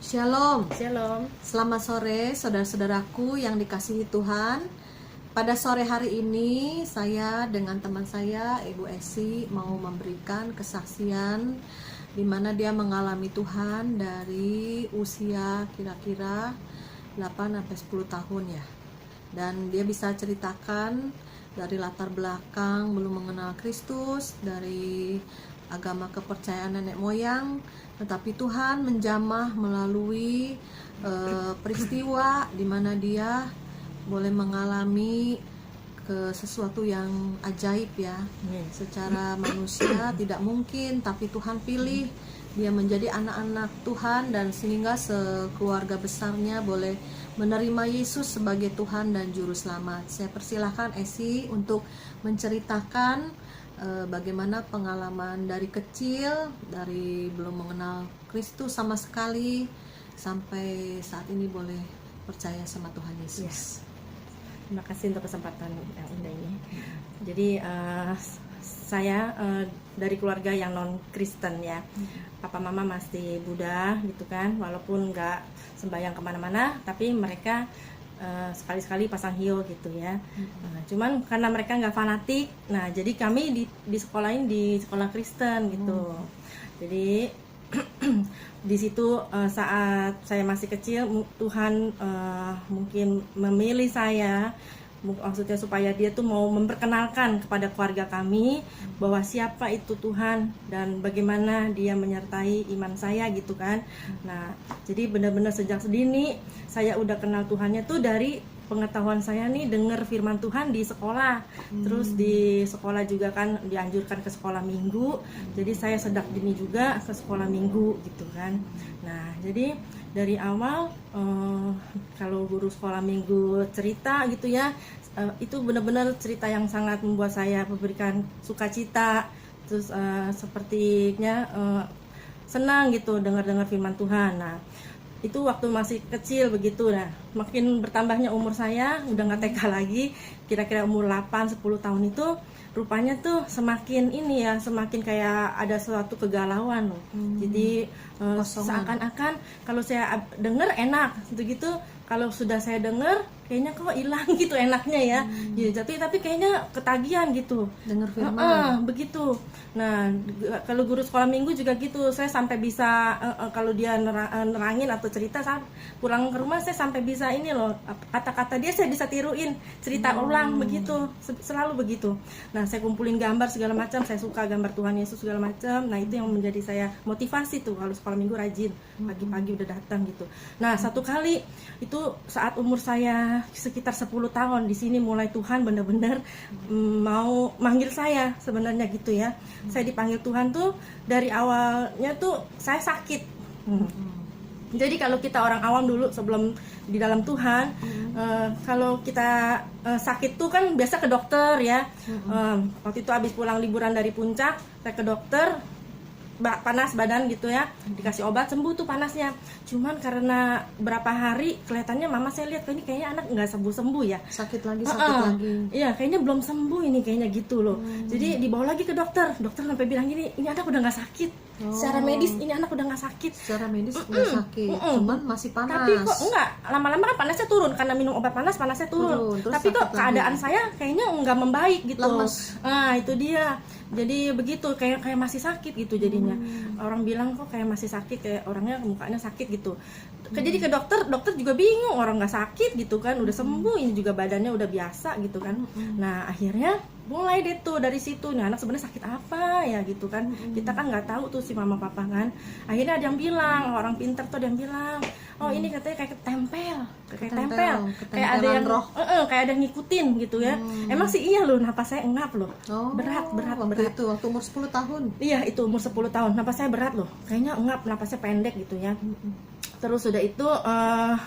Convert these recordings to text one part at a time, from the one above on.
Shalom. Shalom. Selamat sore saudara-saudaraku yang dikasihi Tuhan. Pada sore hari ini saya dengan teman saya Ibu Esi mau memberikan kesaksian di mana dia mengalami Tuhan dari usia kira-kira 8 sampai 10 tahun ya. Dan dia bisa ceritakan dari latar belakang belum mengenal Kristus, dari agama kepercayaan nenek moyang, tetapi Tuhan menjamah melalui peristiwa di mana dia boleh mengalami sesuatu yang ajaib ya. Secara manusia tidak mungkin, tapi Tuhan pilih dia menjadi anak-anak Tuhan, dan sehingga sekeluarga besarnya boleh menerima Yesus sebagai Tuhan dan Juru Selamat. Saya persilahkan Esi untuk menceritakan bagaimana pengalaman dari kecil, dari belum mengenal Kristus sama sekali, sampai saat ini boleh percaya sama Tuhan Yesus. Ya. Terima kasih untuk kesempatan yang indah ini. Jadi saya dari keluarga yang non Kristen ya. Papa mama masih Buddha gitu kan, walaupun nggak sembahyang kemana-mana, tapi mereka sekali-sekali pasang hio gitu ya. Cuman karena mereka nggak fanatik, nah jadi kami di sekolahin di sekolah Kristen gitu. Jadi di situ saat saya masih kecil, Tuhan mungkin memilih saya, maksudnya supaya dia tuh mau memperkenalkan kepada keluarga kami bahwa siapa itu Tuhan dan bagaimana dia menyertai iman saya gitu kan. Nah jadi benar-benar sejak sedini saya udah kenal Tuhannya tuh dari pengetahuan saya nih dengar firman Tuhan di sekolah. Terus di sekolah juga kan dianjurkan ke sekolah minggu, jadi saya sejak dini juga ke sekolah minggu gitu kan. Nah jadi dari awal kalau guru sekolah minggu cerita gitu ya, itu benar-benar cerita yang sangat membuat saya memberikan sukacita. Terus sepertinya senang gitu dengar-dengar firman Tuhan. Nah itu waktu masih kecil begitu. Nah makin bertambahnya umur saya, udah nggak TK lagi, kira-kira umur 8-10 tahun itu rupanya tuh semakin ini ya, semakin kayak ada suatu kegalauan loh. Jadi seakan-akan kalau saya dengar enak gitu, kalau sudah saya dengar kayaknya kok hilang gitu enaknya ya. Ya tapi kayaknya ketagihan gitu Dengar firman. begitu. Nah kalau guru sekolah minggu juga gitu, saya sampai bisa kalau dia nerangin atau cerita, saat pulang ke rumah saya sampai bisa ini loh, kata-kata dia saya bisa tiruin, cerita ulang begitu, selalu begitu. Nah saya kumpulin gambar segala macam, saya suka gambar Tuhan Yesus segala macam. Nah itu yang menjadi saya motivasi tuh, kalau sekolah minggu rajin pagi-pagi udah datang gitu. Nah satu kali itu saat umur saya sekitar 10 tahun, di sini mulai Tuhan benar-benar mau manggil saya sebenarnya gitu ya. Saya dipanggil Tuhan tuh dari awalnya tuh saya sakit. Jadi kalau kita orang awam dulu sebelum di dalam Tuhan, kalau kita sakit tuh kan biasa ke dokter ya. Waktu itu habis pulang liburan dari puncak, saya ke dokter, panas badan gitu ya, dikasih obat, sembuh tuh panasnya. Cuman karena berapa hari kelihatannya mama saya lihat ini kayaknya anak nggak sembuh ya, Sakit lagi. Iya kayaknya belum sembuh ini kayaknya gitu loh. Jadi dibawa lagi ke dokter sampai bilang gini, ini anak udah nggak sakit. Secara medis ini anak udah nggak sakit. Secara medis udah sakit, cuman masih panas. Tapi kok enggak, lama-lama kan panasnya turun, karena minum obat panas panasnya turun. Tapi kok keadaan saya kayaknya enggak membaik gitu. Lemes. Nah itu dia. Jadi begitu, kayak masih sakit gitu jadinya. Orang bilang kok kayak masih sakit, kayak orangnya mukanya sakit gitu. Jadi ke dokter juga bingung, orang nggak sakit gitu kan, udah sembuh, ini juga badannya udah biasa gitu kan. Nah akhirnya mulai deh tuh dari situ, nih anak sebenarnya sakit apa ya gitu kan. Kita kan nggak tahu tuh si mama papa kan. Akhirnya ada yang bilang, orang pinter tuh ada yang bilang, oh ini katanya kayak tempel, kayak ada yang roh, kayak ada yang ngikutin gitu ya. Emang sih iya loh, napas saya engap loh. Berat. Itu waktu umur 10 tahun. Iya itu umur 10 tahun, napas saya berat loh, kayaknya engap, napasnya pendek gitu ya. Terus udah itu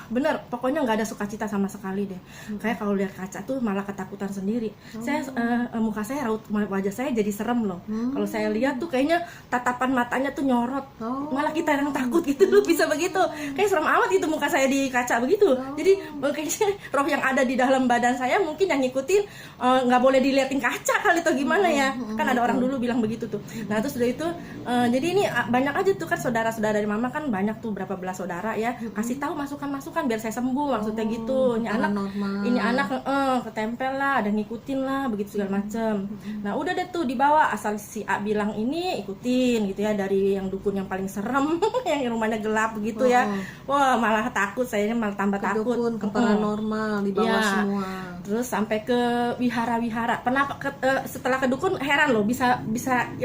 bener, pokoknya nggak ada sukacita sama sekali deh. Kayak kalau lihat kaca tuh malah ketakutan sendiri. Saya muka saya, raut wajah saya jadi serem loh. Kalau saya lihat tuh kayaknya tatapan matanya tuh nyorot. Malah kita yang takut gitu loh, bisa begitu. Kayak serem amat itu muka saya di kaca begitu. Jadi kayaknya roh yang ada di dalam badan saya mungkin yang ngikutin, nggak boleh diliatin kaca kali atau gimana ya. Kan ada orang dulu bilang begitu tuh. Nah terus udah itu jadi ini banyak aja tuh kan saudara-saudara dari mama kan banyak tuh, berapa belas saudara wihara ya, kasih tahu masukan-masukan biar saya sembuh, maksudnya gitu. Paranormal. Ini anak ketempel lah, ada ngikutin lah, begitu segala macem. Nah udah deh tuh dibawa, asal si A bilang ini ikutin gitu ya, dari yang dukun yang paling serem yang rumahnya gelap begitu ya. Wah malah takut, saya malah tambah Ke takut. dukun, ke paranormal, dibawa Iya. semua. Terus sampai ke wihara-wihara. Setelah ke dukun heran loh, bisa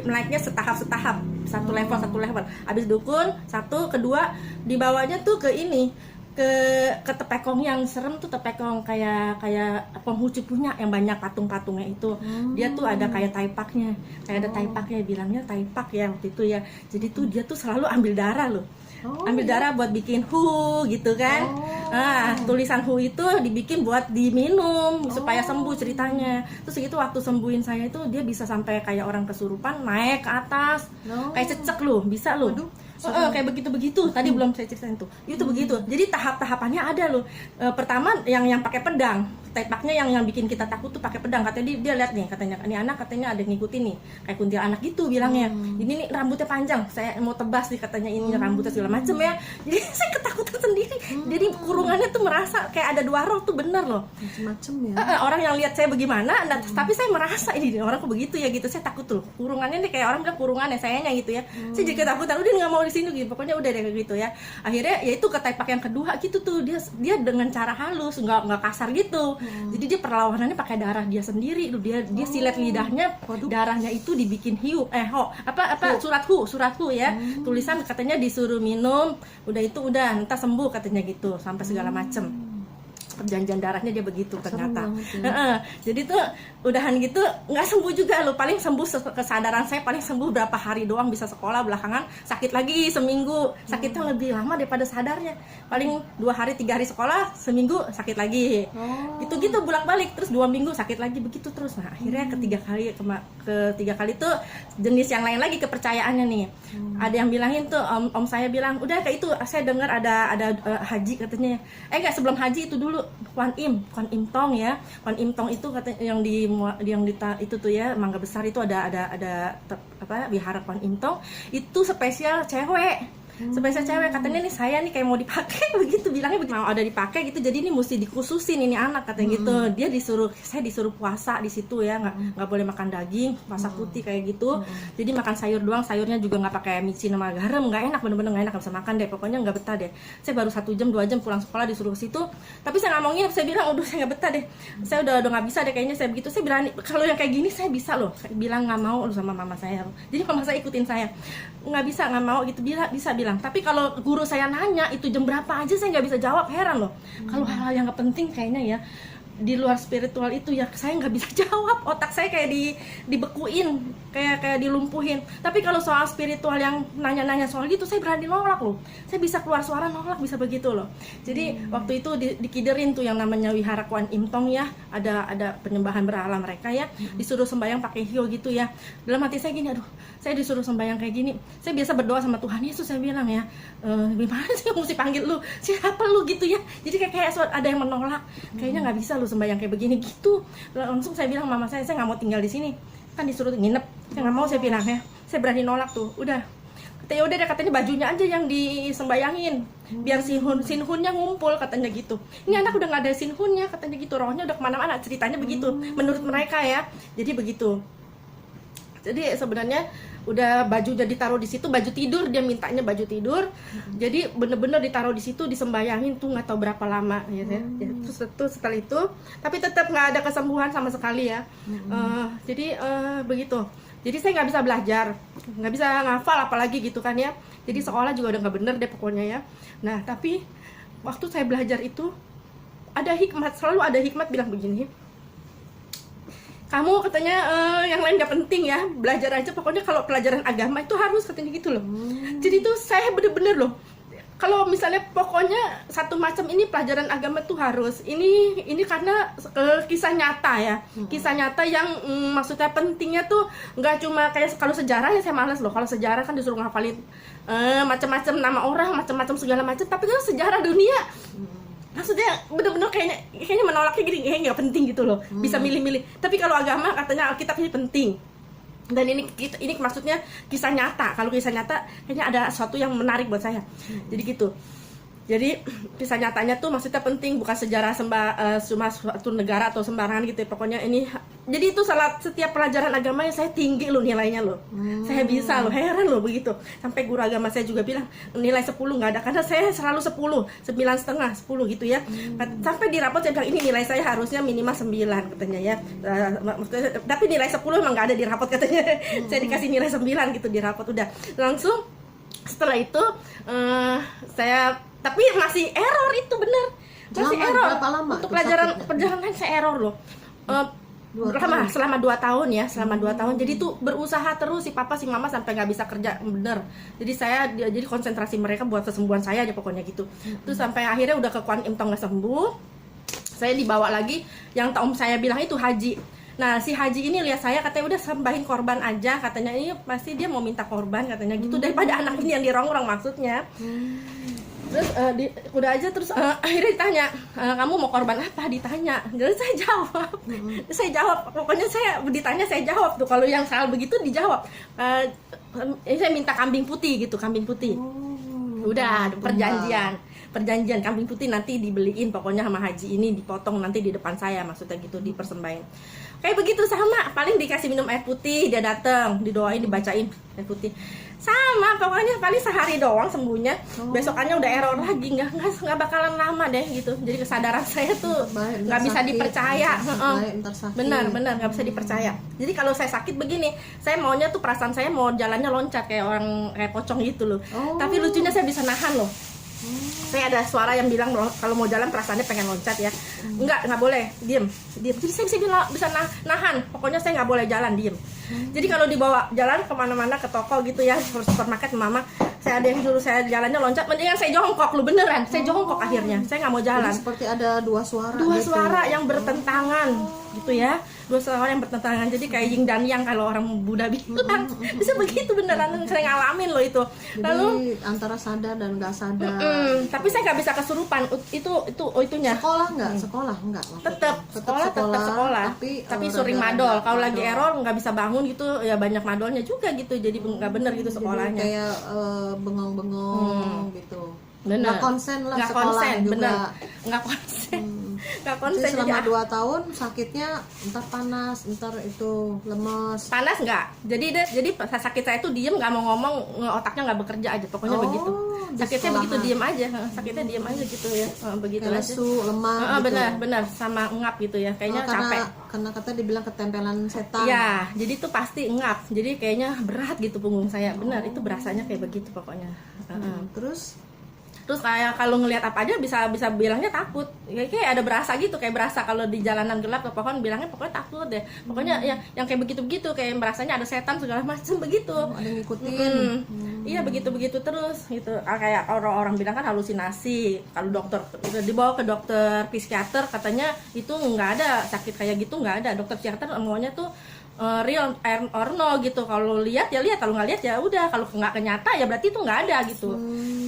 naiknya setahap-setahap, satu level. Habis dukun, satu, kedua, dibawanya tuh ke ini, ke tepekong yang serem tuh, tepekong kayak Konghucu punya yang banyak patung-patungnya itu. Dia tuh ada kayak taipaknya, ada taipaknya, bilangnya taipak ya waktu itu ya. Jadi tuh dia tuh selalu ambil darah loh. Ambil darah buat bikin hu gitu kan. Nah, tulisan hu itu dibikin buat diminum supaya sembuh ceritanya. Terus gitu waktu sembuhin saya itu dia bisa sampai kayak orang kesurupan naik ke atas. Kayak cecek loh, bisa loh. Kayak begitu-begitu. Tadi belum saya ceritain tuh. Itu begitu. Jadi tahap-tahapannya ada loh. Pertama yang pakai pedang. Taipaknya yang bikin kita takut tuh pakai pedang. Katanya dia lihat nih, katanya ini anak katanya ada yang ngikutin nih. Kayak kuntilanak gitu bilangnya. Ini nih rambutnya panjang. Saya mau tebas nih katanya, ini rambutnya segala macem ya. Jadi saya ketakutan sendiri. Jadi kurungannya tuh merasa kayak ada dua roh tuh, bener loh. Macem-macem ya. Orang yang lihat saya bagaimana, tapi saya merasa ini orang kok begitu ya gitu. Saya takut tuh. Kurungannya nih kayak orang bilang kurungannya sayanya gitu ya. Saya jadi ketakutan. Udah nggak mau di sini gitu. Pokoknya udah deh gitu ya. Akhirnya ya itu ke taipak yang kedua gitu tuh. Dia dengan cara halus, nggak kasar gitu. Jadi dia perlawanannya pakai darah dia sendiri. Dia silet lidahnya, darahnya itu dibikin surat hu ya. Tulisan katanya disuruh minum. Udah itu udah entah sembuh katanya gitu sampai segala macem. Perjanjian darahnya dia begitu ternyata. Jadi tuh udahan gitu nggak sembuh juga loh, paling sembuh kesadaran saya paling sembuh berapa hari doang, bisa sekolah, belakangan sakit lagi seminggu, sakitnya lebih lama daripada sadarnya, paling 2 hari 3 hari sekolah, seminggu sakit lagi, gitu bolak-balik, terus 2 minggu sakit lagi, begitu terus. Nah akhirnya ketiga kali tuh jenis yang lain lagi kepercayaannya nih. Ada yang bilangin tuh om saya bilang udah kayak itu, saya dengar ada haji katanya, sebelum haji itu dulu Kwan Im Tong ya. Kwan Im Tong itu katanya yang di itu tuh ya, Mangga Besar itu ada wihara Kwan Im Tong itu spesial cewek. Spesial cewek, katanya nih saya nih kayak mau dipakai begitu, bilangnya begitu, mau ada dipakai gitu, jadi ini mesti dikhususin ini anak katanya gitu. Dia saya disuruh puasa di situ ya, nggak boleh makan daging, puasa putih kayak gitu. Jadi makan sayur doang, sayurnya juga nggak pakai micin sama garam, nggak enak, bener-bener nggak enak, nggak bisa makan deh, pokoknya nggak betah deh. Saya baru 1 jam 2 jam pulang sekolah disuruh ke situ, tapi saya nggak mau nginep, saya bilang udah saya nggak betah deh, saya udah nggak bisa deh kayaknya, saya begitu. Saya berani kalau yang kayak gini saya bisa loh, saya bilang nggak mau sama mama saya, jadi mama saya ikutin saya, nggak bisa, nggak mau gitu, bisa bilang. Tapi kalau guru saya nanya itu jam berapa aja saya nggak bisa jawab, heran loh. Kalau hal-hal yang nggak penting kayaknya ya di luar spiritual itu ya saya nggak bisa jawab, otak saya kayak dibekuin, kayak dilumpuhin. Tapi kalau soal spiritual yang nanya-nanya soal gitu saya berani nolak loh, saya bisa keluar suara nolak, bisa begitu loh. Jadi waktu itu dikiderin tuh yang namanya wihara Kwan Im Tong ya, ada penyembahan berhala mereka ya, disuruh sembahyang pakai hio gitu ya. Dalam hati saya gini, aduh saya disuruh sembahyang kayak gini, saya biasa berdoa sama Tuhan Yesus, saya bilang ya, gimana sih mesti panggil lu, siapa lu gitu ya. Jadi kayak ada yang menolak, kayaknya nggak bisa lu sembahyang kayak begini gitu. Langsung saya bilang mama saya nggak mau tinggal di sini, kan disuruh nginep, saya nggak mau, saya bilang ya, saya berani nolak tuh. Udah katanya bajunya aja yang disembayangin biar sinhunnya ngumpul katanya gitu. Ini anak udah nggak ada sinhunnya katanya gitu, rohnya udah kemana-mana, ceritanya begitu menurut mereka ya. Jadi begitu. Jadi sebenarnya udah bajunya ditaruh di situ, baju tidur, dia mintanya baju tidur. Jadi bener-bener ditaruh di situ, disembayangin tuh nggak tahu berapa lama ya. Terus setelah itu, tapi tetap nggak ada kesembuhan sama sekali ya. Jadi begitu. Jadi saya nggak bisa belajar, nggak bisa ngafal apalagi gitu kan ya. Jadi sekolah juga udah nggak bener deh pokoknya ya. Nah tapi waktu saya belajar itu ada hikmat, selalu ada hikmat bilang begini. Kamu katanya yang lain gak penting ya, belajar aja pokoknya, kalau pelajaran agama itu harus katanya gitu loh. Jadi tuh saya bener-bener loh, kalau misalnya pokoknya satu macam ini pelajaran agama tuh harus, ini karena kisah nyata ya, kisah nyata yang maksudnya pentingnya tuh nggak cuma kayak kalau sejarah ya saya males loh. Kalau sejarah kan disuruh ngafalin macam-macam nama orang, macam-macam segala macam, tapi kan sejarah dunia maksudnya bener-bener kayaknya menolaknya gini, kayaknya nggak penting gitu loh, bisa milih-milih. Tapi kalau agama katanya Alkitab ini penting, dan ini maksudnya kisah nyata. Kalau kisah nyata kayaknya ada sesuatu yang menarik buat saya. Jadi gitu. Jadi kisah nyatanya tuh maksudnya penting, bukan sejarah cuma suatu negara atau sembarangan gitu ya. Pokoknya ini, jadi itu setiap pelajaran agamanya saya tinggi loh nilainya loh. Saya bisa loh, heran loh begitu. Sampai guru agama saya juga bilang nilai 10 nggak ada, karena saya selalu 10, 9,5, 10 gitu ya. Sampai di rapot saya bilang ini nilai saya harusnya minimal 9 katanya ya. Tapi nilai 10 emang nggak ada di rapot katanya. Saya dikasih nilai 9 gitu di rapot, udah. Langsung setelah itu saya, tapi masih error, itu benar masih error. Berapa lama untuk pelajaran perjalanan saya error loh. Lama, selama 2 tahun ya, selama 2 tahun. Jadi tuh berusaha terus si papa si mama sampai nggak bisa kerja bener. Jadi jadi konsentrasi mereka buat kesembuhan saya aja pokoknya gitu. Terus sampai akhirnya udah ke Kuan Im Tong nggak sembuh, saya dibawa lagi yang om saya bilang itu Haji. Nah si Haji ini lihat saya, katanya udah sembahin korban aja, katanya ini pasti dia mau minta korban katanya gitu, daripada anak ini yang dirongrong maksudnya. Terus udah aja, terus akhirnya ditanya, kamu mau korban apa, ditanya. Jadi saya jawab, saya jawab, pokoknya saya ditanya saya jawab tuh, kalau yang salah begitu dijawab. Saya minta kambing putih gitu, kambing putih. Udah perjanjian kambing putih nanti dibeliin pokoknya sama Haji ini, dipotong nanti di depan saya, maksudnya gitu, dipersembahin. Kayak begitu sama, paling dikasih minum air putih, dia datang, didoain, dibacain air putih. Sama, pokoknya paling sehari doang sembuhnya. Besokannya udah error lagi, nggak bakalan lama deh gitu. Jadi kesadaran saya tuh nggak bisa dipercaya. Benar nggak bisa dipercaya. Jadi kalau saya sakit begini, saya maunya tuh perasaan saya mau jalannya loncat kayak orang kayak pocong gitu loh. Tapi lucunya saya bisa nahan loh. Saya ada suara yang bilang kalau mau jalan perasaannya pengen loncat ya. Nggak boleh, diem. Jadi saya bisa nahan. Pokoknya saya nggak boleh jalan, diem. Jadi kalau dibawa jalan kemana-mana, ke toko gitu ya, supermarket mama, saya ada yang suruh saya jalannya loncat, mendingan saya jongkok lu, beneran. Saya jongkok akhirnya, saya nggak mau jalan. Jadi seperti ada dua suara yang bertentangan gitu ya. Dua suara yang bertentangan, jadi kayak yin dan yang kalau orang Buddha bilang. Bisa begitu beneran, saya ngalamin loh itu. Lalu antara sadar dan nggak sadar. Tapi saya nggak bisa kesurupan, itunya. Sekolah nggak tetap sekolah, tapi sering madol. Kalau lagi error nggak bisa bangun gitu ya, banyak madolnya juga gitu, jadi nggak bener gitu sekolahnya. Jadi kayak bengong-bengong gitu. Bener. Nggak konsen lah, nggak sekolah konsen, juga. Bener. Nggak konsen. Nggak konsen. Jadi selama 2 tahun sakitnya entar panas, entar itu lemes. Panas nggak? Jadi sakit saya tuh diem, nggak mau ngomong, otaknya nggak bekerja aja, pokoknya begitu. Sakitnya begitu, diem aja, sakitnya diem aja gitu ya, begitu aja. Lesu, lemah. Benar, sama ngap gitu ya, kayaknya capek. Karena katanya dibilang ketempelan setan. Ya, jadi tuh pasti ngap, jadi kayaknya berat gitu punggung saya, benar itu berasanya kayak begitu pokoknya. Terus kayak kalau ngelihat apa aja bisa bilangnya takut, kayak ada berasa gitu, kayak berasa kalau di jalanan gelap ke pohon bilangnya pokoknya takut deh, pokoknya yang kayak begitu kayak merasanya ada setan segala macam begitu. Ada yang ngikutin. Iya begitu terus gitu. Kayak orang-orang bilang kan halusinasi. Kalau dokter dibawa ke dokter psikiater katanya itu nggak ada sakit kayak gitu, nggak ada. Dokter psikiater maunya tuh real or no gitu. Kalau lihat ya lihat, kalau nggak lihat ya udah. Kalau nggak kenyata ya berarti itu nggak ada gitu.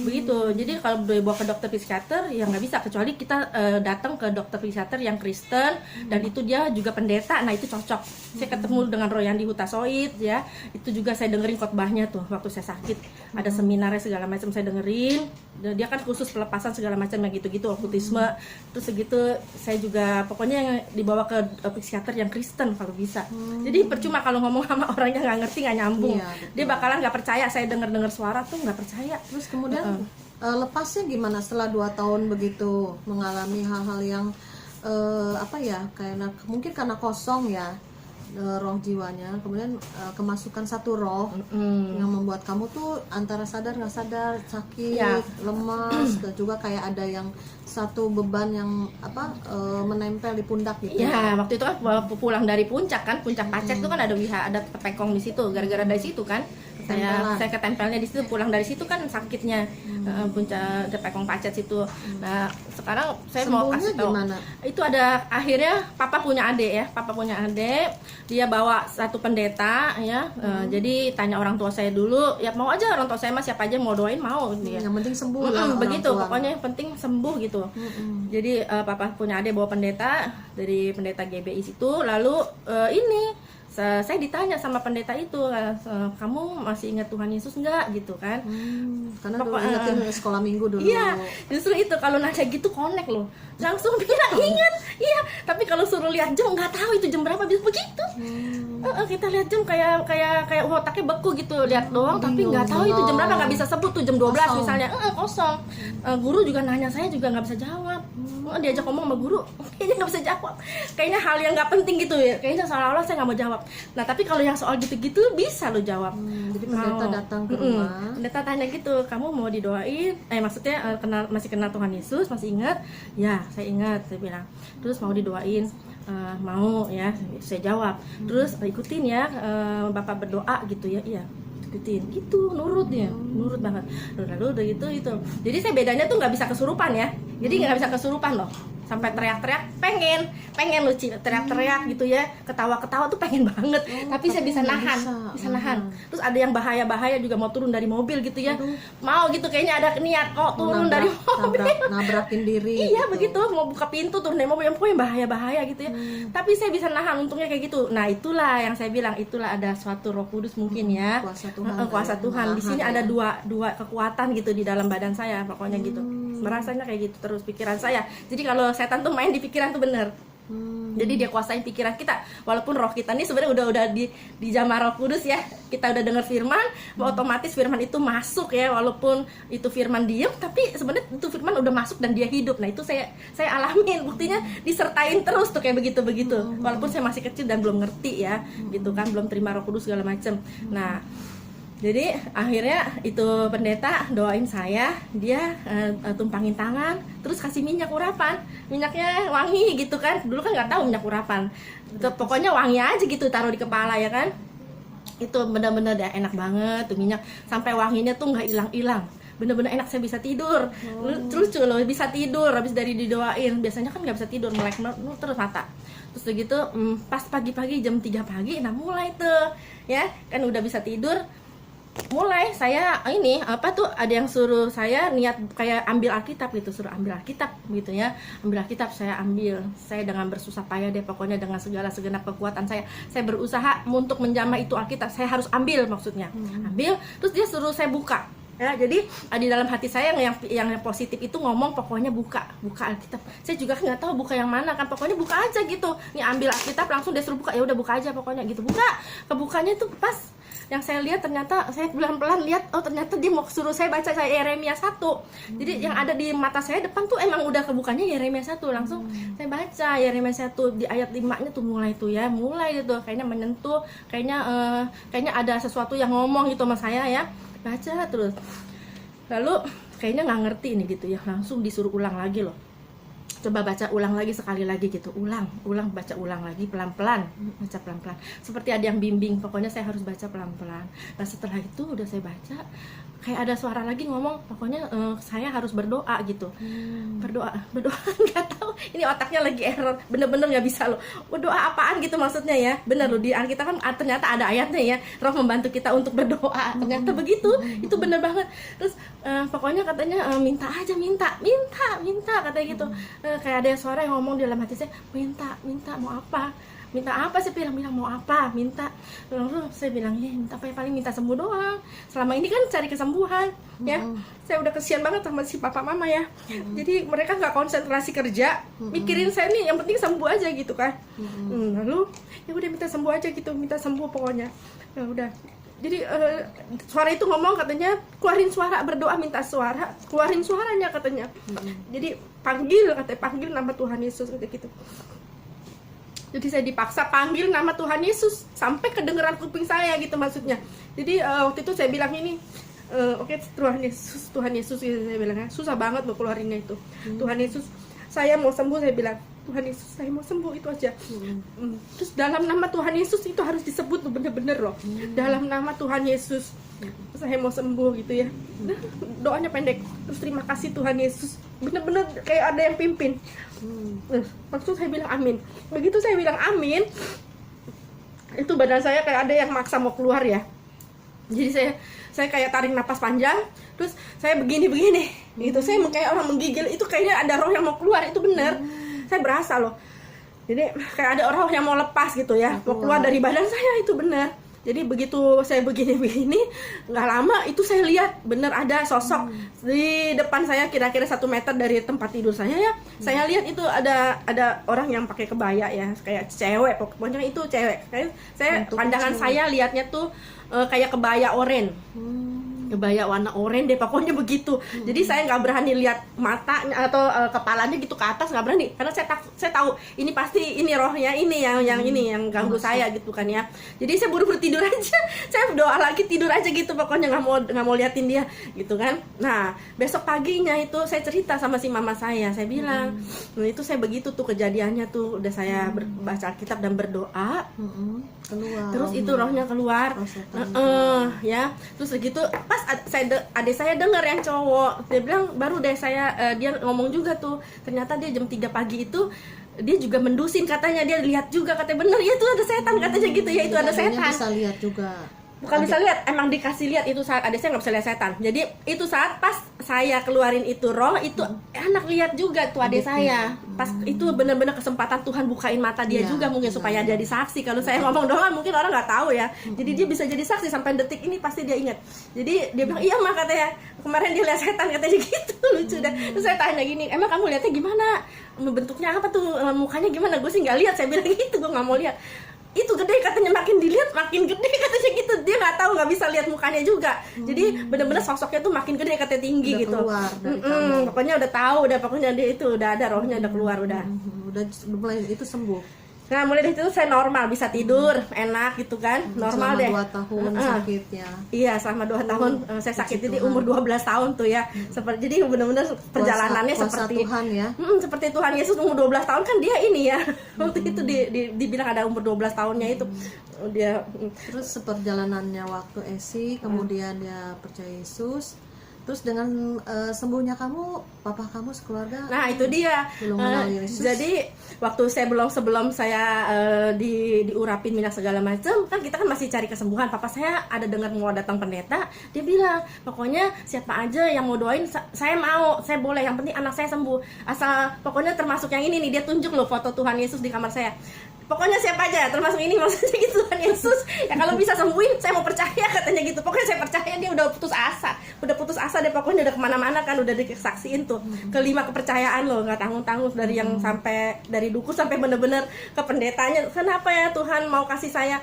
Begitu. Jadi kalau dibawa ke dokter psikiater ya nggak bisa, kecuali kita datang ke dokter psikiater yang Kristen dan itu dia juga pendeta. Nah itu cocok. Saya ketemu dengan Royandi Hutasoid ya. Itu juga saya dengerin khotbahnya tuh waktu saya sakit. Ada seminarnya segala macam saya dengerin. Dia kan khusus pelepasan segala macam yang gitu-gitu, autisme. Terus segitu saya juga pokoknya yang dibawa ke psikiater yang Kristen kalau bisa. Jadi percuma kalau ngomong sama orang yang nggak ngerti, nggak nyambung. Dia bakalan nggak percaya. Saya dengar suara tuh nggak percaya. Terus kemudian lepasnya gimana setelah 2 tahun begitu mengalami hal-hal yang kayak mungkin karena kosong ya roh jiwanya, kemudian kemasukan satu roh yang membuat kamu tuh antara sadar nggak sadar, sakit, lemas, dan juga kayak ada yang satu beban yang menempel di pundak gitu. Ya, waktu itu kan pulang dari puncak Pacet itu kan ada tepekong di situ, gara-gara dari situ kan. Saya ketempelnya di situ, pulang dari situ kan sakitnya puncak tepekong Pacet situ. Nah, sekarang saya mau kasih tahu. Gimana? Itu ada akhirnya papa punya adik, dia bawa satu pendeta ya. Jadi tanya orang tua saya dulu, ya mau aja orang tua saya mah siapa aja mau doain mau dia. Yang penting sembuh begitu, pokoknya yang penting sembuh gitu. Jadi papa punya adik bawa pendeta dari pendeta GBI situ, lalu saya ditanya sama pendeta itu, kamu masih ingat Tuhan Yesus nggak gitu kan. Karena dulu ingetin sekolah minggu dulu. Iya, justru itu kalau nanya gitu connect loh, langsung bilang ingat. Iya, tapi kalau suruh lihat jam nggak tahu itu jam berapa, bisa begitu. Kita lihat jam kayak otaknya beku gitu, lihat doang tapi nggak tahu itu jam berapa, nggak bisa sebut tuh jam 12 kosong. misalnya. Kosong. Guru juga nanya, saya juga nggak bisa jawab. Diajak ngomong sama guru kayaknya nggak bisa jawab, kayaknya hal yang nggak penting gitu ya, kayaknya seolah-olah saya nggak mau jawab. Nah tapi kalau yang soal gitu-gitu bisa lo jawab. Jadi pendeta datang ke rumah, pendeta tanya gitu, kamu mau didoain, maksudnya masih kenal Tuhan Yesus, masih ingat? Ya saya ingat, saya bilang. Terus mau didoain? Mau ya, saya jawab. Terus ikutin ya, Bapak berdoa gitu ya. Iya ikutin gitu, nurut ya, nurut banget. Lalu udah gitu itu, jadi saya bedanya tuh nggak bisa kesurupan ya, jadi nggak bisa kesurupan loh, sampai teriak-teriak pengen lucu, teriak-teriak gitu ya, ketawa-ketawa tuh pengen banget, tapi saya bisa nahan, bisa nahan. Terus ada yang bahaya juga, mau turun dari mobil gitu ya, mau gitu kayaknya ada niat turun dari mobil, nabrakin diri. Iya gitu. begitu, mau buka pintu turun dari mobil, yang pokoknya bahaya gitu ya. Tapi saya bisa nahan, untungnya kayak gitu. Nah itulah yang saya bilang, itulah ada suatu Roh Kudus mungkin ya, kuasa Tuhan. Di sini ada dua kekuatan gitu di dalam badan saya, pokoknya gitu. Merasanya kayak gitu terus pikiran saya. Jadi kalau setan tuh main di pikiran tuh bener. Jadi dia kuasain pikiran kita, walaupun roh kita ini sebenarnya udah di jamah Roh Kudus ya, kita udah dengar firman, otomatis firman itu masuk ya, walaupun itu firman diem, tapi sebenarnya itu firman udah masuk dan dia hidup. Nah itu saya alamin, buktinya disertain terus tuh kayak begitu walaupun saya masih kecil dan belum ngerti ya, gitu kan, belum terima Roh Kudus segala macem. Nah jadi akhirnya itu pendeta doain saya, dia tumpangin tangan, terus kasih minyak urapan, minyaknya wangi gitu kan, dulu kan nggak tahu minyak urapan, pokoknya wangi aja gitu, taruh di kepala ya kan, itu bener-bener deh enak banget tuh minyak, sampai wanginya tuh nggak hilang-hilang, bener-bener enak, saya bisa tidur. Lucu loh, bisa tidur habis dari didoain, biasanya kan nggak bisa tidur, melek terus mata. Terus begitu pas pagi-pagi jam 3 pagi, nah mulai tuh ya kan udah bisa tidur, mulai saya ini ada yang suruh saya niat kayak ambil Alkitab gitu, suruh ambil Alkitab gitu ya, ambil Alkitab, saya ambil, saya dengan bersusah payah deh pokoknya, dengan segala segenap kekuatan saya berusaha untuk menjamah itu Alkitab, saya harus ambil, maksudnya ambil. Terus dia suruh saya buka ya, jadi di dalam hati saya yang positif itu ngomong pokoknya buka Alkitab. Saya juga nggak tahu buka yang mana kan, pokoknya buka aja gitu, nih ambil Alkitab, langsung dia suruh buka, ya udah buka aja pokoknya gitu, kebukanya tuh pas. Yang saya lihat ternyata, saya pelan-pelan lihat, ternyata dia mau suruh saya baca Yeremia 1. Jadi yang ada di mata saya depan tuh emang udah kebukanya Yeremia 1. Langsung saya baca Yeremia 1 di ayat 5-nya tuh mulai gitu, kayaknya menyentuh, kayaknya ada sesuatu yang ngomong gitu sama saya ya. Baca terus. Lalu kayaknya nggak ngerti ini gitu ya, langsung disuruh ulang lagi loh. Coba baca ulang lagi sekali lagi gitu, ulang baca ulang lagi, pelan-pelan, baca pelan-pelan, seperti ada yang bimbing, pokoknya saya harus baca pelan-pelan. Nah setelah itu udah saya baca, kayak ada suara lagi ngomong, pokoknya saya harus berdoa gitu. Berdoa nggak tahu, ini otaknya lagi error, bener-bener nggak bisa loh, berdoa apaan gitu maksudnya ya, bener loh, di Alkitab kan ternyata ada ayatnya ya, Roh membantu kita untuk berdoa, ternyata begitu, itu bener banget. Terus pokoknya katanya minta aja, minta katanya gitu. Kayak ada suara yang ngomong di dalam hati saya, minta mau apa sih, bilang mau apa, minta. Lalu saya bilang, ya minta apa ya, paling minta sembuh doang, selama ini kan cari kesembuhan ya. Saya udah kesian banget sama si papa mama ya, jadi mereka nggak konsentrasi kerja, mikirin saya nih, yang penting sembuh aja gitu kan. Lalu ya udah minta sembuh aja gitu, minta sembuh pokoknya. Ya udah, jadi suara itu ngomong, katanya keluarin suara, berdoa minta suara, keluarin suaranya katanya. Jadi panggil nama Tuhan Yesus gitu. Jadi saya dipaksa panggil nama Tuhan Yesus sampai kedengeran kuping saya gitu maksudnya. Jadi waktu itu saya bilang ini, oke, Tuhan Yesus gitu, saya bilang ya, susah banget mau keluarinnya itu. Tuhan Yesus, saya mau sembuh, saya bilang, Tuhan Yesus, saya mau sembuh, itu aja. Terus dalam nama Tuhan Yesus itu harus disebut tuh, bener-bener loh. Dalam nama Tuhan Yesus saya mau sembuh gitu ya. Doanya pendek. Terus terima kasih Tuhan Yesus. Bener-bener kayak ada yang pimpin. Maksud saya bilang amin. Begitu saya bilang amin, itu badan saya kayak ada yang maksa mau keluar ya. Jadi saya kayak tarik napas panjang, terus saya begini gitu. Saya kayak orang menggigil, itu kayaknya ada roh yang mau keluar, itu bener. Saya berasa loh. Jadi kayak ada orang yang mau lepas gitu ya, mau keluar dari badan saya, itu benar. Jadi begitu saya begini-begini, nggak lama itu saya lihat bener ada sosok di depan saya, kira-kira 1 meter dari tempat tidur saya ya. Saya lihat itu ada orang yang pakai kebaya ya, kayak cewek, pokoknya itu cewek. Saya pandangan saya lihatnya tuh kayak kebaya oranye. Kebaya warna oranye deh, pokoknya begitu. Jadi saya nggak berani lihat matanya atau kepalanya gitu ke atas, nggak berani, karena saya tahu ini pasti ini rohnya ini yang ganggu saya gitu kan ya. Jadi saya buru-buru tidur aja, saya berdoa lagi, tidur aja gitu, pokoknya nggak mau liatin dia gitu kan. Nah besok paginya itu saya cerita sama si mama saya bilang, nah, itu saya begitu tuh kejadiannya tuh, udah saya baca Alkitab dan berdoa, keluar terus itu rohnya keluar. Ya terus begitu pas adik saya dengar yang cowok, dia bilang baru deh dia ngomong juga tuh, ternyata dia jam 3 pagi itu dia juga mendusin, katanya dia lihat juga, katanya bener ya itu ada setan, katanya gitu ya, itu ada setan. Bisa lihat juga. Bukan bisa lihat, emang dikasih lihat itu saat adik saya nggak bisa lihat setan. Jadi itu saat pas saya keluarin itu roh itu anak lihat juga tuh adik saya. Pas itu benar-benar kesempatan Tuhan bukain mata dia juga mungkin supaya jadi saksi. Kalau saya ngomong doang mungkin orang nggak tahu ya. Jadi dia bisa jadi saksi sampai detik ini, pasti dia ingat. Jadi dia bilang iya mah, katanya kemarin dia lihat setan, katanya gitu. Lucu dah. Terus saya tanya gini, emang kamu lihatnya gimana? Bentuknya apa tuh, mukanya gimana? Gue sih nggak lihat, saya bilang gitu, gue nggak mau lihat. Itu gede, katanya makin dilihat makin gede, katanya gitu. Dia nggak tahu, nggak bisa lihat mukanya juga. Jadi bener-bener sosoknya tuh makin gede, katanya tinggi udah gitu. Keluar dari kamu. Pokoknya udah tahu, pokoknya dia itu udah ada rohnya, udah keluar udah. Udah mulai itu sembuh. Nah mulai dari itu saya normal, bisa tidur enak gitu kan, normal selama deh. 2 tahun sakitnya. Iya selama 2 tahun saya sakit, jadi umur 12 tahun tuh ya. Jadi benar-benar perjalanannya kuasa seperti Tuhan ya. Seperti Tuhan Yesus umur 12 tahun kan dia ini ya. Waktu itu dibilang ada umur 12 tahunnya itu dia. Terus seperjalanannya waktu Esi, kemudian dia percaya Yesus. Terus dengan sembuhnya kamu, papa kamu sekeluarga. Nah itu dia. Belum mengenal Yesus. Jadi waktu saya sebelum saya diurapin minyak segala macam, kan kita kan masih cari kesembuhan. Papa saya ada dengar mau datang pendeta, dia bilang pokoknya siapa aja yang mau doain saya mau, saya boleh, yang penting anak saya sembuh. Asal pokoknya termasuk yang ini nih, dia tunjuk loh foto Tuhan Yesus di kamar saya. Pokoknya siapa aja, termasuk ini, maksudnya gitu, Tuhan Yesus ya kalau bisa sembuhin saya mau percaya, katanya gitu. Pokoknya saya percaya. Dia udah putus asa deh, pokoknya udah kemana-mana kan, udah disaksiin tuh kelima kepercayaan loh, nggak tanggung-tanggung, dari yang sampai dari dukun sampai bener-bener ke pendetanya. Kenapa ya Tuhan mau kasih saya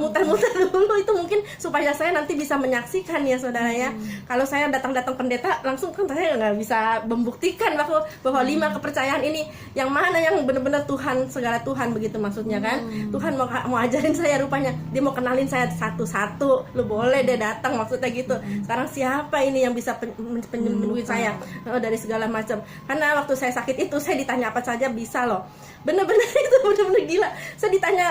muter-muter dulu, itu mungkin supaya saya nanti bisa menyaksikan ya saudara ya. Kalau saya datang-datang pendeta langsung kan saya nggak bisa membuktikan bahwa 5 kepercayaan ini yang mana yang bener-bener Tuhan, segala Tuhan begitu maksudnya kan. Tuhan mau ajarin saya, rupanya dia mau kenalin saya satu-satu, lu boleh deh datang, maksudnya gitu. Sekarang siapa ini yang bisa penyembuhin saya dari segala macam. Karena waktu saya sakit itu saya ditanya apa saja bisa loh, bener-bener itu bener-bener gila. Saya ditanya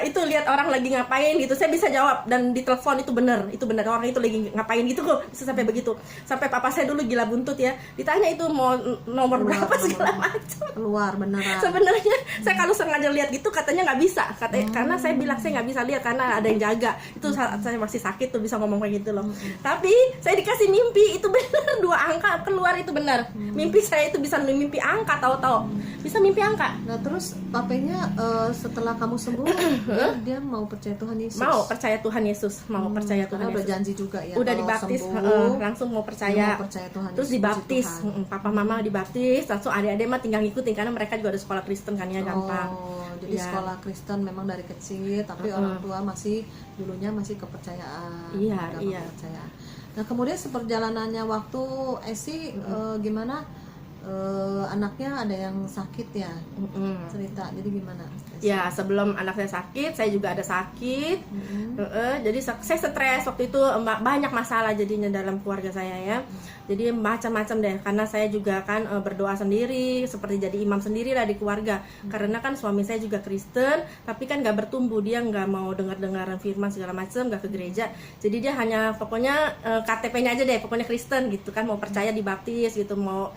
itu lihat orang lagi ngapain gitu, saya bisa jawab, dan di telepon itu bener orang itu lagi ngapain gitu kok, bisa sampai begitu. Sampai papa saya dulu gila buntut ya, ditanya itu mau nomor berapa segala macam, keluar beneran. Sebenarnya saya kalau sengaja lihat gitu katanya nggak bisa, katanya karena saya bilang saya nggak bisa lihat karena ada yang jaga. Itu saat saya masih sakit tuh bisa ngomong kayak gitu loh. Tapi saya dikasih mimpi, itu benar 2 angka keluar, itu benar. Mimpi saya itu bisa mimpi angka, tahu-tahu bisa mimpi angka. Nah terus papenya setelah kamu sembuh dia mau percaya Tuhan Yesus. Mau percaya Tuhan Yesus, mau percaya Tuhan Yesus. Udah janji juga ya. Udah dibaptis, langsung mau percaya. Tuhan terus Yesus, dibaptis, papa mama dibaptis, langsung adik-adik mah tinggal ngikutin karena mereka juga ada sekolah Kristen kan ya, gampang. Jadi sekolah Kristen memang dari kecil, tapi orang tua dulunya masih kepercayaan. Iya. Kepercayaan. Nah kemudian seperjalanannya waktu Esi gimana? Anaknya ada yang sakit ya, cerita, jadi gimana? Ya sebelum anak saya sakit, saya juga ada sakit. Jadi saya stres waktu itu, banyak masalah jadinya dalam keluarga saya ya. Jadi macam-macam deh, karena saya juga kan berdoa sendiri, seperti jadi imam sendiri lah di keluarga. Karena kan suami saya juga Kristen, tapi kan nggak bertumbuh, dia nggak mau dengar-dengaran firman segala macam, nggak ke gereja. Jadi dia hanya pokoknya KTP-nya aja deh, pokoknya Kristen gitu kan, mau percaya dibaptis gitu, mau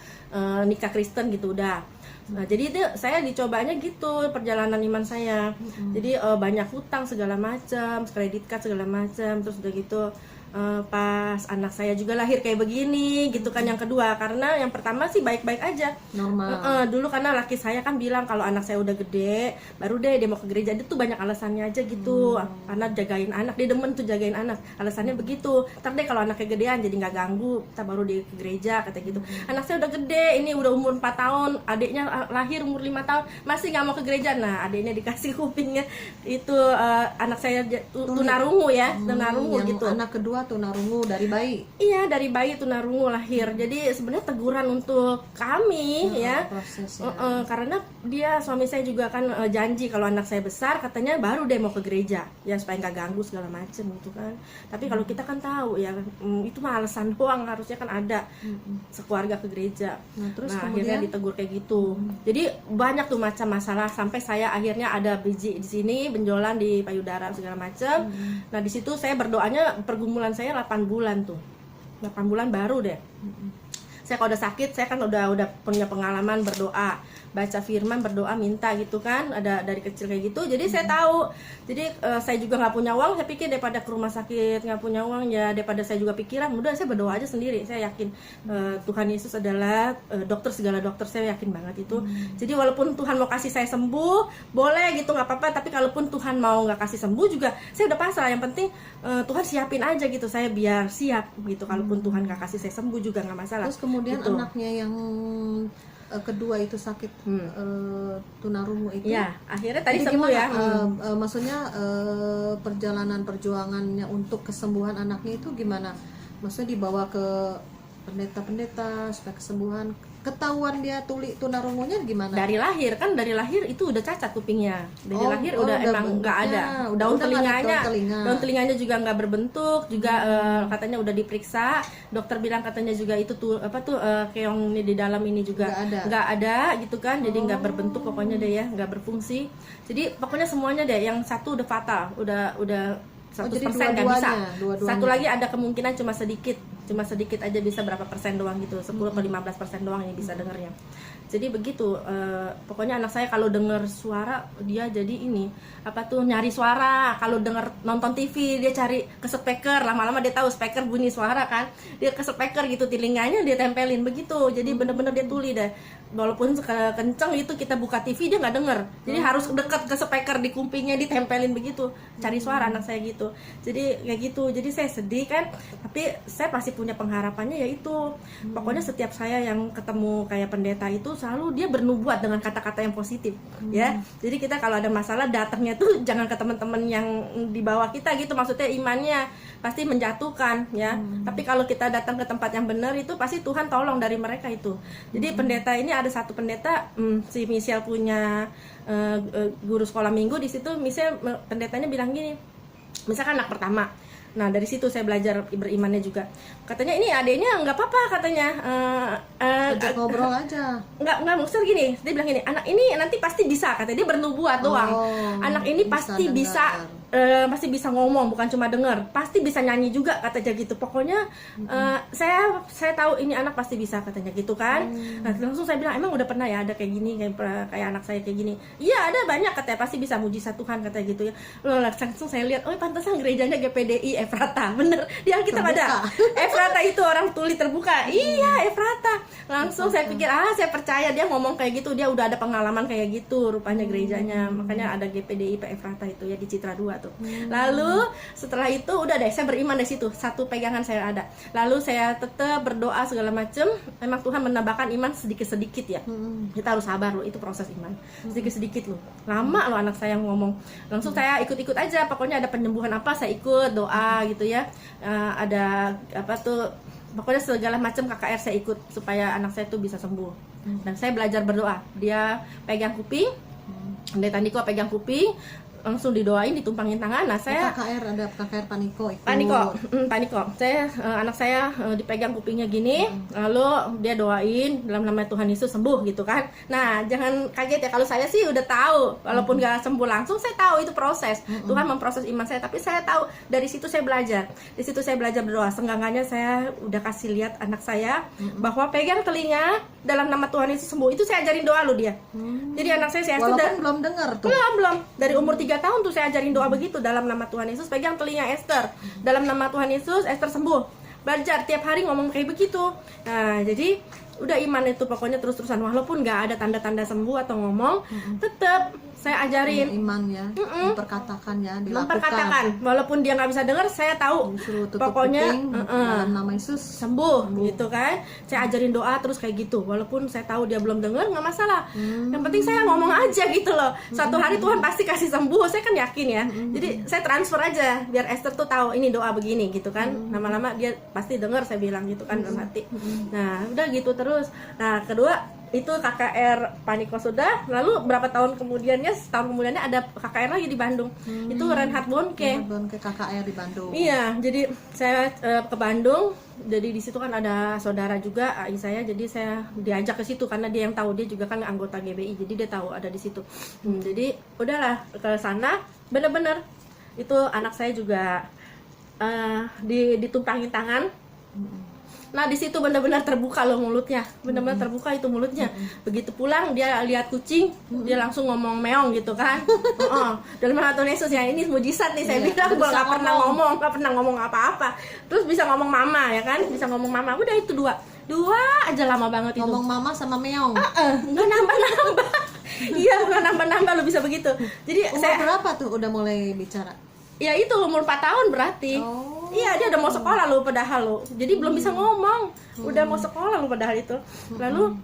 nikah Kristen gitu udah. Nah, jadi itu saya dicobanya gitu perjalanan iman saya. Jadi banyak hutang segala macam, kredit card segala macam, terus udah gitu pas anak saya juga lahir kayak begini gitu kan. Yang kedua karena yang pertama sih baik-baik aja, Normal. dulu karena laki saya kan bilang kalau anak saya udah gede baru deh dia mau ke gereja. Dia tuh banyak alasannya aja gitu, karena jagain anak, dia demen tuh jagain anak, alasannya begitu. Ntar deh kalau anaknya gedean jadi nggak ganggu, kita baru dia ke gereja kata gitu. Anak saya udah gede, ini udah umur 4 tahun, adiknya lahir umur 5 tahun masih nggak mau ke gereja. Nah adiknya dikasih kupingnya itu, anak saya tunarungu ya, tunarungu Yang gitu. anak kedua tunarungu dari bayi. Iya, dari bayi tunarungu lahir. Jadi sebenarnya teguran untuk kami ya. Prosesnya. Karena dia suami saya juga kan janji kalau anak saya besar katanya baru deh mau ke gereja ya supaya nggak ganggu segala macem gitu kan. Tapi kalau kita kan tahu ya, itu mah alasan doang, harusnya kan ada sekeluarga ke gereja. Nah, terus Akhirnya kemudian ditegur kayak gitu. Jadi banyak tuh macam masalah sampai saya akhirnya ada biji di sini, benjolan di payudara segala macam. Nah di situ saya berdoanya, pergumulan saya 8 bulan tuh, 8 bulan baru deh. Saya kalau udah sakit, saya kan udah punya pengalaman berdoa, baca firman, berdoa, minta gitu kan, ada dari kecil kayak gitu. Jadi saya tahu. Jadi saya juga nggak punya uang, saya pikir daripada ke rumah sakit nggak punya uang ya, daripada saya juga pikiran, udah saya berdoa aja sendiri. Saya yakin Tuhan Yesus adalah dokter segala dokter, saya yakin banget itu. Jadi walaupun Tuhan mau kasih saya sembuh, boleh gitu nggak apa-apa. Tapi kalaupun Tuhan mau nggak kasih sembuh juga, saya udah pasrah. Yang penting Tuhan siapin aja gitu, saya biar siap gitu. Kalaupun Tuhan nggak kasih saya sembuh juga nggak masalah. terus kemudian gitu. anaknya yang kedua itu sakit tunarungu itu. Ya, akhirnya tadi Jadi sembuh gimana, ya. maksudnya perjalanan perjuangannya untuk kesembuhan anaknya itu gimana? Maksudnya dibawa ke pendeta-pendeta supaya kesembuhan, ketahuan dia tuli tunarungunya gimana? Dari lahir itu udah cacat kupingnya. Dari Oh, lahir oh, udah udah emang nggak ada. bentuknya, Daun udah nggak ada telinganya, daun telinga. daun telinganya juga nggak berbentuk. Juga katanya udah diperiksa. Dokter bilang katanya juga itu tuh keong ini di dalam ini juga nggak ada gitu kan. Jadi nggak berbentuk pokoknya deh ya, nggak berfungsi. Jadi pokoknya semuanya deh. Yang satu udah fatal, udah 100% jadi nggak bisa. dua-duanya. Satu lagi ada kemungkinan cuma sedikit aja, bisa berapa persen doang gitu, 10 ke 15% doang yang bisa dengernya. Jadi begitu, pokoknya anak saya kalau denger suara dia jadi ini nyari suara. Kalau denger nonton TV dia cari ke speaker, lama-lama dia tahu speaker bunyi suara kan, dia ke speaker gitu, telinganya dia tempelin begitu. Jadi bener-bener dia tuli deh, walaupun kenceng itu kita buka TV dia nggak denger. Jadi harus deket ke speaker, di kupingnya ditempelin begitu, cari suara anak saya gitu. Jadi kayak gitu, jadi saya sedih kan, tapi saya pasti punya pengharapannya yaitu pokoknya setiap saya yang ketemu kayak pendeta itu selalu dia bernubuat dengan kata-kata yang positif ya. Jadi kita kalau ada masalah datangnya tuh jangan ke teman-teman yang di bawah kita gitu, maksudnya imannya pasti menjatuhkan ya. Tapi kalau kita datang ke tempat yang benar itu pasti Tuhan tolong dari mereka itu. Jadi pendeta ini ada satu pendeta, si Michelle punya guru sekolah minggu di situ. Michelle pendetanya bilang gini, misalkan anak pertama. Nah dari situ saya belajar berimannya juga. Katanya ini adeknya nggak apa-apa katanya. Ajak ngobrol aja. Nggak maksud gini. Dia bilang gini, anak ini nanti pasti bisa, katanya dia bernubuat doang. Anak ini pasti bisa pasti bisa ngomong, bukan cuma denger, pasti bisa nyanyi juga katanya gitu. Pokoknya saya tahu ini anak pasti bisa katanya gitu kan. Nah langsung saya bilang, emang udah pernah ya ada kayak gini, kayak anak saya kayak gini? Iya ada banyak katanya, pasti bisa mujizat Tuhan katanya gitu ya. Langsung saya lihat, oh pantesan gerejanya GPDI Efrata, bener di Alkitab ada Efrata itu orang tuli terbuka. Iya Efrata. Langsung saya pikir saya percaya dia ngomong kayak gitu, dia udah ada pengalaman kayak gitu rupanya gerejanya. Makanya ada GPDI Efrata itu ya di Citra 2 tuh. Lalu setelah itu udah deh saya beriman dari situ, satu pegangan saya ada. Lalu saya tetap berdoa segala macem. Memang Tuhan menambahkan iman sedikit-sedikit ya. Kita harus sabar loh, itu proses iman. Sedikit-sedikit loh. Lama loh anak saya ngomong. Langsung saya ikut-ikut aja, pokoknya ada penyembuhan apa saya ikut doa gitu ya. Ada pokoknya segala macam KKR saya ikut supaya anak saya tuh bisa sembuh. Dan saya belajar berdoa. Dia pegang kuping, Pendeta Niko pegang kuping, langsung didoain, ditumpangin tangan. Nah saya ada KKR Paniko ikut. Paniko. Saya anak saya dipegang kupingnya gini, lalu dia doain dalam nama Tuhan Yesus sembuh gitu kan. Nah jangan kaget ya, kalau saya sih udah tahu, walaupun gak sembuh langsung, saya tahu itu proses. Tuhan memproses iman saya, tapi saya tahu dari situ saya belajar. Di situ saya belajar berdoa. Senggangannya saya udah kasih lihat anak saya bahwa pegang telinga, dalam nama Tuhan Yesus sembuh. Itu saya ajarin doa loh dia. Jadi anak saya si Esther Walaupun belum dengar tuh. belum dari umur 3 tahun tuh saya ajarin doa begitu, dalam nama Tuhan Yesus pegang telinga Esther, dalam nama Tuhan Yesus Esther sembuh. Belajar tiap hari ngomong kayak begitu. Nah jadi udah iman itu pokoknya terus-terusan, walaupun nggak ada tanda-tanda sembuh atau ngomong, tetap saya ajarin Iman ya, memperkatakan ya, dilakukan. memperkatakan, walaupun dia nggak bisa dengar, saya tahu Disuruh tutup pokoknya kuping, dalam nama Yesus sembuh gitu kan. Saya ajarin doa terus kayak gitu, walaupun saya tahu dia belum dengar, nggak masalah. Yang penting saya ngomong aja gitu loh. Satu hari Tuhan pasti kasih sembuh, saya kan yakin ya. Jadi saya transfer aja biar Esther tuh tahu ini doa begini gitu kan. Lama-lama dia pasti dengar, saya bilang gitu kan dalam hati. Nah udah gitu terus. Nah kedua itu KKR Paniko sudah, lalu berapa tahun kemudiannya, setahun kemudiannya ada KKR lagi di Bandung. Itu Reinhard Bonke. ke KKR di Bandung. Iya, jadi saya ke Bandung. Jadi di situ kan ada saudara juga AI saya, jadi saya diajak ke situ karena dia yang tahu, dia juga kan anggota GBI, jadi dia tahu ada di situ. Jadi udahlah ke sana, bener-bener itu anak saya juga ditumpangin tangan. Nah di situ benar-benar terbuka loh mulutnya, benar-benar terbuka itu mulutnya. Begitu pulang dia lihat kucing, dia langsung ngomong meong gitu kan. Dalam nama Tuhan Yesus ya, ini mujizat nih saya bilang, gua nggak pernah ngomong apa-apa. Terus bisa ngomong mama ya kan, bisa ngomong mama. Udah itu dua aja lama banget itu. Ngomong mama sama meong. Nggak nambah-nambah. Iya nggak nambah-nambah lo bisa begitu. Jadi Umur berapa tuh udah mulai bicara? Ya itu umur 4 tahun berarti. Iya dia udah mau sekolah lo padahal lo. Jadi belum bisa ngomong. Udah mau sekolah lo padahal itu. Lalu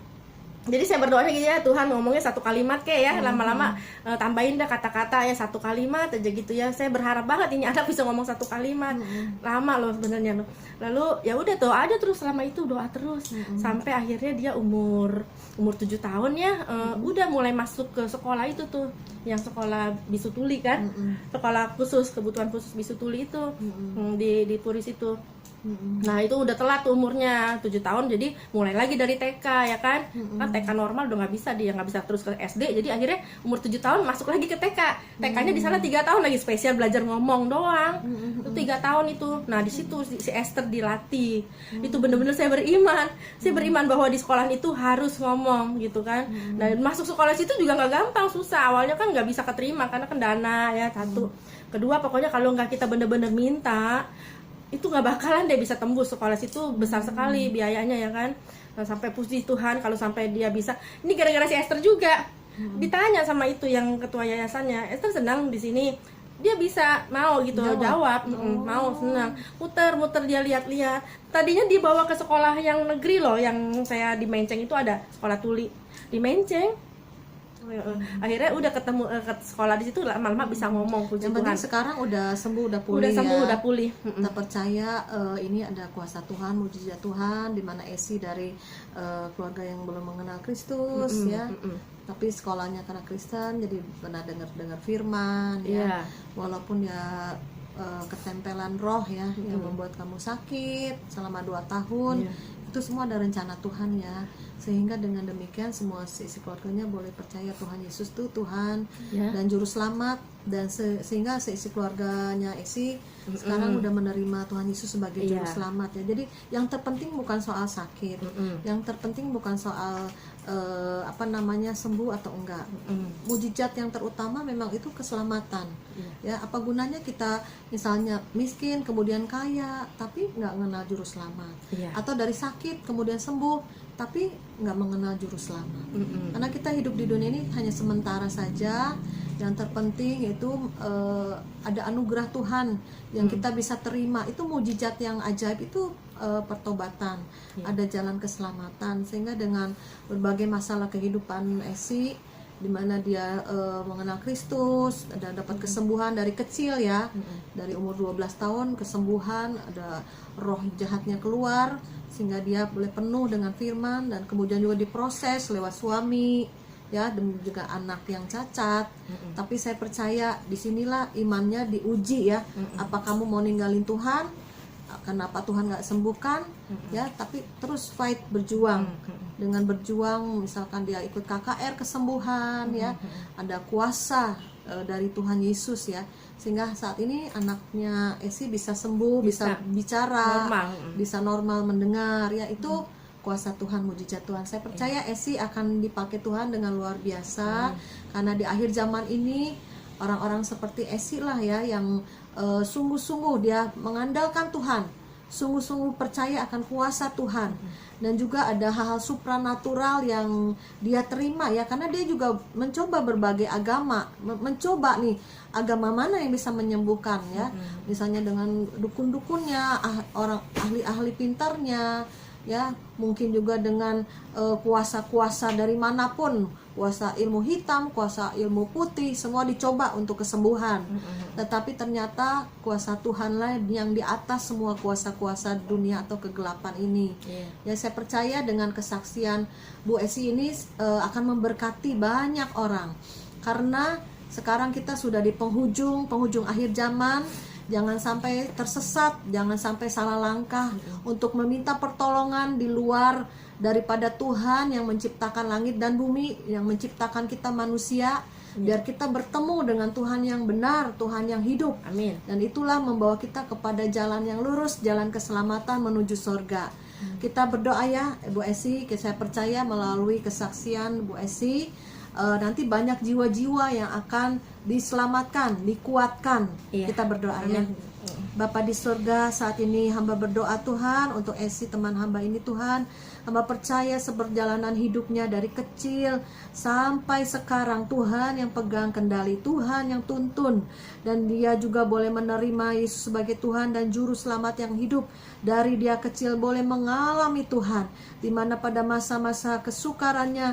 jadi saya berdoanya gitu ya, Tuhan ngomongnya satu kalimat kayak ya, lama-lama tambahin dah kata-kata ya, satu kalimat aja gitu ya. Saya berharap banget ini anak bisa ngomong satu kalimat. Lama loh sebenarnya loh. Lalu ya udah tuh aja terus selama itu doa terus sampai akhirnya dia umur 7 tahun ya, udah mulai masuk ke sekolah itu tuh, yang sekolah bisu tuli kan, sekolah khusus kebutuhan khusus bisu tuli itu di Puris itu. Nah itu udah telat tuh umurnya 7 tahun, jadi mulai lagi dari TK ya kan. Kan TK normal udah nggak bisa, dia nggak bisa terus ke SD, jadi akhirnya umur 7 tahun masuk lagi ke TK. TK-nya di sana 3 tahun lagi spesial belajar ngomong doang. Itu 3 tahun itu. Nah di situ si Esther dilatih. Itu bener-bener saya beriman bahwa di sekolah itu harus ngomong gitu kan. Dan masuk sekolah situ juga nggak gampang, susah. Awalnya kan nggak bisa keterima karena kan dana ya satu. Kedua pokoknya kalau nggak kita bener-bener minta, itu nggak bakalan deh bisa tembus. Sekolah situ besar sekali biayanya ya kan. Nah, sampai puji Tuhan kalau sampai dia bisa. Ini gara-gara si Esther juga. Ditanya sama itu yang ketua yayasannya, Esther senang di sini, dia bisa mau gitu jawab. Mau senang, muter dia lihat-lihat. Tadinya dibawa ke sekolah yang negeri loh, yang saya di Menceng itu ada sekolah tuli di Menceng. Akhirnya udah ketemu ke sekolah di situ, lama-lama bisa ngomong, puji Yang penting Tuhan. sekarang udah sembuh, udah pulih. Udah pulih. Kita percaya ini ada kuasa Tuhan, mujizat Tuhan, di mana Esi dari keluarga yang belum mengenal Kristus ya. Tapi sekolahnya karena Kristen, jadi pernah dengar firman ya. Walaupun ya ketempelan roh ya yang membuat kamu sakit selama 2 tahun. Itu semua ada rencana Tuhan ya, sehingga dengan demikian semua isi keluarganya boleh percaya Tuhan Yesus itu Tuhan dan Juru Selamat, dan sehingga seisi keluarganya Esi sekarang udah menerima Tuhan Yesus sebagai Juru Selamat ya. Jadi yang terpenting bukan soal sakit, yang terpenting bukan soal sembuh atau enggak. Mujizat yang terutama memang itu keselamatan. Ya, apa gunanya kita misalnya miskin kemudian kaya tapi nggak mengenal Juru Selamat, atau dari sakit kemudian sembuh tapi nggak mengenal Juru Selamat. Karena kita hidup di dunia ini hanya sementara saja. Yang terpenting itu ada anugerah Tuhan yang kita bisa terima. Itu mujizat yang ajaib itu, pertobatan, ada jalan keselamatan. Sehingga dengan berbagai masalah kehidupan Esi, di mana dia mengenal Kristus, ada dapat kesembuhan dari kecil ya, dari umur 12 tahun kesembuhan, ada roh jahatnya keluar sehingga dia boleh penuh dengan firman, dan kemudian juga diproses lewat suami ya, dan juga anak yang cacat. Tapi saya percaya disinilah imannya diuji ya. Apa kamu mau ninggalin Tuhan? Kenapa Tuhan nggak sembuhkan? Ya, tapi terus fight, berjuang. Dengan berjuang, misalkan dia ikut KKR kesembuhan ya, ada kuasa dari Tuhan Yesus ya, sehingga saat ini anaknya Esi bisa sembuh, bisa bicara, bisa normal mendengar ya. Itu kuasa Tuhan, mujizat Tuhan. Saya percaya Esi akan dipakai Tuhan dengan luar biasa, karena di akhir zaman ini orang-orang seperti Esi lah ya, yang sungguh-sungguh dia mengandalkan Tuhan, sungguh-sungguh percaya akan kuasa Tuhan. Dan juga ada hal-hal supranatural yang dia terima ya, karena dia juga mencoba berbagai agama, mencoba nih agama mana yang bisa menyembuhkan ya, misalnya dengan dukun-dukunnya, orang ahli-ahli pintarnya ya, mungkin juga dengan kuasa-kuasa dari manapun, kuasa ilmu hitam, kuasa ilmu putih, semua dicoba untuk kesembuhan. Tetapi ternyata kuasa Tuhanlah yang di atas semua kuasa-kuasa dunia atau kegelapan ini. Ya, saya percaya dengan kesaksian Bu Esi ini akan memberkati banyak orang, karena sekarang kita sudah di penghujung akhir zaman. Jangan sampai tersesat, jangan sampai salah langkah untuk meminta pertolongan di luar daripada Tuhan yang menciptakan langit dan bumi, yang menciptakan kita manusia, biar kita bertemu dengan Tuhan yang benar, Tuhan yang hidup. Amin. Dan itulah membawa kita kepada jalan yang lurus, jalan keselamatan menuju surga. Kita berdoa ya Bu Esi, saya percaya melalui kesaksian Bu Esi, nanti banyak jiwa-jiwa yang akan diselamatkan, dikuatkan. Kita berdoa ya. Bapa di surga, saat ini hamba berdoa Tuhan untuk Esi, teman hamba ini Tuhan. Hamba percaya seperjalanan hidupnya dari kecil sampai sekarang, Tuhan yang pegang kendali, Tuhan yang tuntun, dan dia juga boleh menerima Yesus sebagai Tuhan dan Juru Selamat yang hidup. Dari dia kecil boleh mengalami Tuhan, di mana pada masa-masa kesukarannya,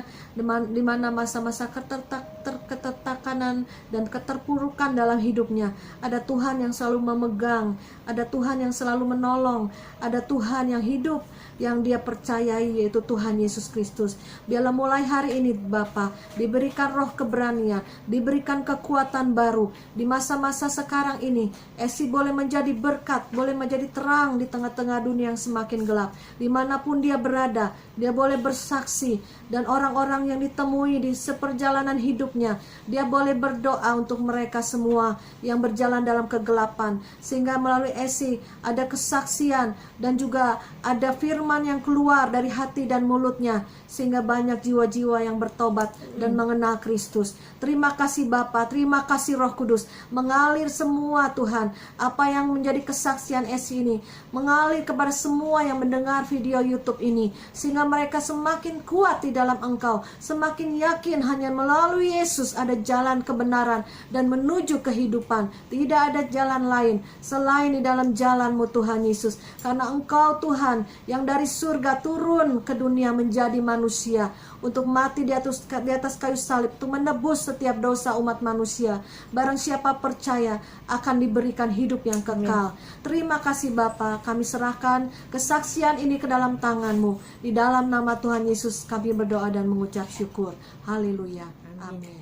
di mana masa-masa ketertekanan dan keterpurukan dalam hidupnya, ada Tuhan yang selalu memegang, ada Tuhan yang selalu menolong, ada Tuhan yang hidup, yang dia percayai, yaitu Tuhan Yesus Kristus. Biarlah mulai hari ini Bapa diberikan roh keberanian, diberikan kekuatan baru di masa-masa sekarang ini. Esi boleh menjadi berkat, boleh menjadi terang di tengah-tengah dunia yang semakin gelap. Dimanapun dia berada, dia boleh bersaksi, dan orang-orang yang ditemui di seperjalanan hidupnya, dia boleh berdoa untuk mereka semua yang berjalan dalam kegelapan, sehingga melalui Esi ada kesaksian dan juga ada firman yang keluar dari hati dan mulutnya, sehingga banyak jiwa-jiwa yang bertobat dan mengenal Kristus. Terima kasih Bapa, terima kasih Roh Kudus, mengalir semua Tuhan, apa yang menjadi kesaksian Esi ini, mengalir kepada semua yang mendengar video YouTube ini, sehingga mereka semakin kuat di dalam Engkau, semakin yakin hanya melalui Yesus ada jalan kebenaran dan menuju kehidupan. Tidak ada jalan lain selain di dalam jalan-Mu Tuhan Yesus, karena Engkau Tuhan yang dari surga turun ke dunia menjadi manusia untuk mati di atas kayu salib, untuk menebus setiap dosa umat manusia. Barang siapa percaya akan diberikan hidup yang kekal. Terima kasih Bapa, kami serahkan kesaksian ini ke dalam tangan-Mu. Di dalam nama Tuhan Yesus kami berdoa dan mengucap syukur. Haleluya. Amin.